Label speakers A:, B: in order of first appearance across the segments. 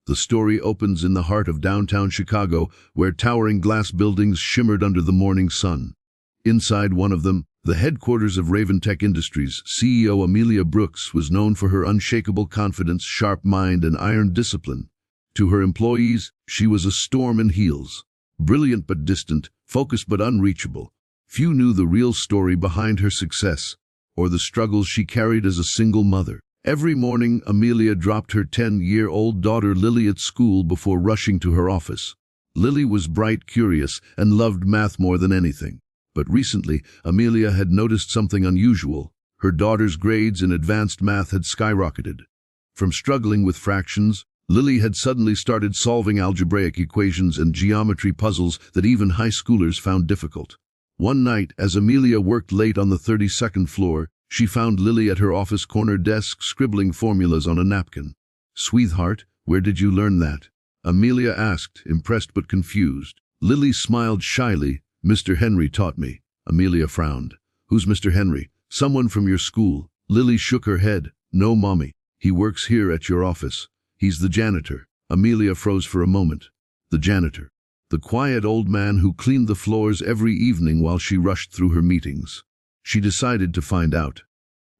A: The story opens in the heart of downtown Chicago, where towering glass buildings shimmered under the morning sun. Inside one of them, the headquarters of Raventech Industries, CEO Amelia Brooks was known for her unshakable confidence, sharp mind, and iron discipline. To her employees, she was a storm in heels. Brilliant but distant, focused but unreachable. Few knew the real story behind her success, or the struggles she carried as a single mother. Every morning, Amelia dropped her 10-year-old daughter Lily at school before rushing to her office. Lily was bright, curious, and loved math more than anything. But recently, Amelia had noticed something unusual. Her daughter's grades in advanced math had skyrocketed. From struggling with fractions, Lily had suddenly started solving algebraic equations and geometry puzzles that even high schoolers found difficult. One night, as Amelia worked late on the 32nd floor, she found Lily at her office corner desk scribbling formulas on a napkin. "Sweetheart, where did you learn that?" Amelia asked, impressed but confused. Lily smiled shyly. "Mr. Henry taught me." Amelia frowned. "Who's Mr. Henry?" "Someone from your school." Lily shook her head. "No, Mommy. He works here at your office. He's the janitor." Amelia froze for a moment. The janitor. The quiet old man who cleaned the floors every evening while she rushed through her meetings. She decided to find out.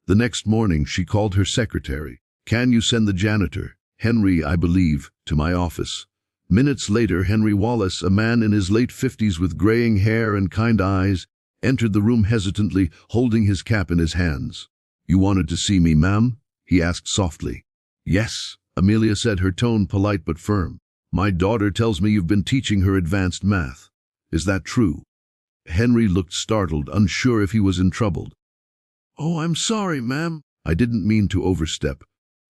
A: The next morning, she called her secretary. "Can you send the janitor, Henry, I believe, to my office?" Minutes later, Henry Wallace, a man in his late 50s with graying hair and kind eyes, entered the room hesitantly, holding his cap in his hands. "You wanted to see me, ma'am?" he asked softly. "Yes," Amelia said, her tone polite but firm. "My daughter tells me you've been teaching her advanced math. Is that true?" Henry looked startled, unsure if he was in trouble. "Oh, I'm sorry, ma'am. I didn't mean to overstep.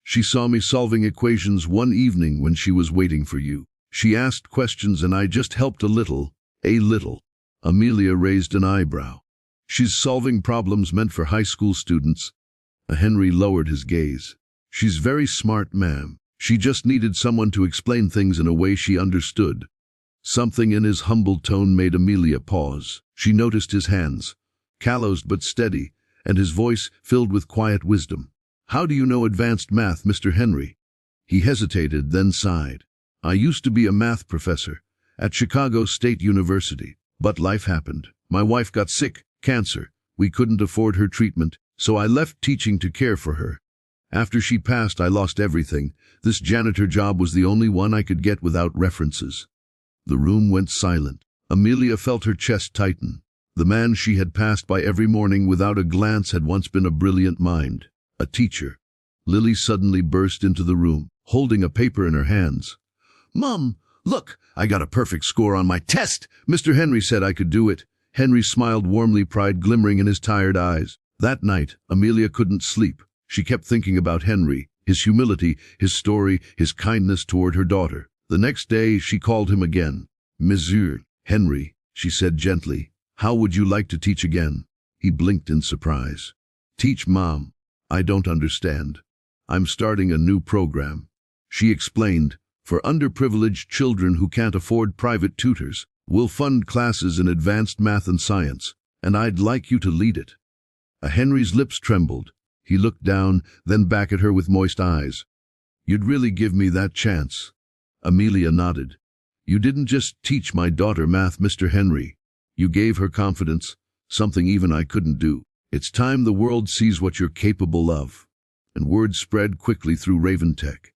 A: She saw me solving equations one evening when she was waiting for you. She asked questions and I just helped a little. A little." Amelia raised an eyebrow. "She's solving problems meant for high school students." Henry lowered his gaze. "She's very smart, ma'am. She just needed someone to explain things in a way she understood." Something in his humble tone made Amelia pause. She noticed his hands, calloused but steady, and his voice filled with quiet wisdom. "How do you know advanced math, Mr. Henry?" He hesitated, then sighed. "I used to be a math professor at Chicago State University, but life happened. My wife got sick, cancer. We couldn't afford her treatment, so I left teaching to care for her. After she passed, I lost everything. This janitor job was the only one I could get without references." The room went silent. Amelia felt her chest tighten. The man she had passed by every morning without a glance had once been a brilliant mind, a teacher. Lily suddenly burst into the room, holding a paper in her hands. "Mom, look, I got a perfect score on my test. Mr. Henry said I could do it." Henry smiled warmly, pride glimmering in his tired eyes. That night, Amelia couldn't sleep. She kept thinking about Henry, his humility, his story, his kindness toward her daughter. The next day, she called him again. "Monsieur Henry," she said gently, "how would you like to teach again?" He blinked in surprise. "Teach, Mom? I don't understand. I'm starting a new program." She explained. "For underprivileged children who can't afford private tutors, we'll fund classes in advanced math and science, and I'd like you to lead it." Henry's lips trembled. He looked down, then back at her with moist eyes. "You'd really give me that chance?" Amelia nodded. "You didn't just teach my daughter math, Mr. Henry. You gave her confidence, something even I couldn't do. It's time the world sees what you're capable of." And word spread quickly through Raventech.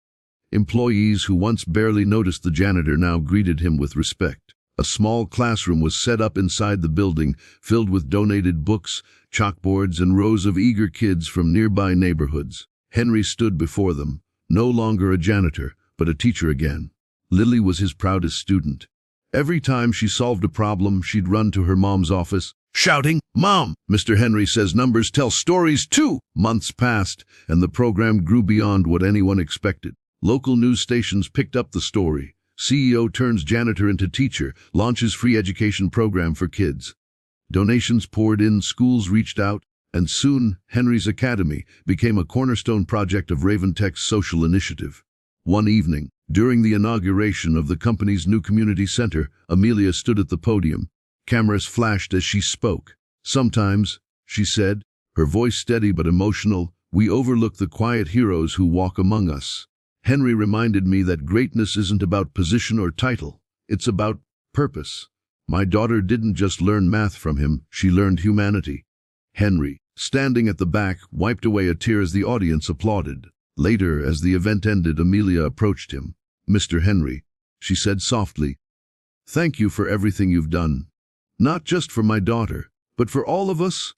A: Employees who once barely noticed the janitor now greeted him with respect. A small classroom was set up inside the building, filled with donated books, chalkboards, and rows of eager kids from nearby neighborhoods. Henry stood before them, no longer a janitor, but a teacher again. Lily was his proudest student. Every time she solved a problem, she'd run to her mom's office, shouting, "Mom, Mr. Henry says numbers tell stories too." Months passed, and the program grew beyond what anyone expected. Local news stations picked up the story. CEO turns janitor into teacher, launches free education program for kids. Donations poured in, schools reached out, and soon Henry's Academy became a cornerstone project of Raventech's social initiative. One evening, during the inauguration of the company's new community center, Amelia stood at the podium. Cameras flashed as she spoke. "Sometimes," she said, her voice steady but emotional, "we overlook the quiet heroes who walk among us." Henry reminded me that greatness isn't about position or title. It's about purpose. My daughter didn't just learn math from him, she learned humanity. Henry, standing at the back, wiped away a tear as the audience applauded. Later, as the event ended, Amelia approached him. "Mr. Henry," she said softly, "thank you for everything you've done. Not just for my daughter, but for all of us.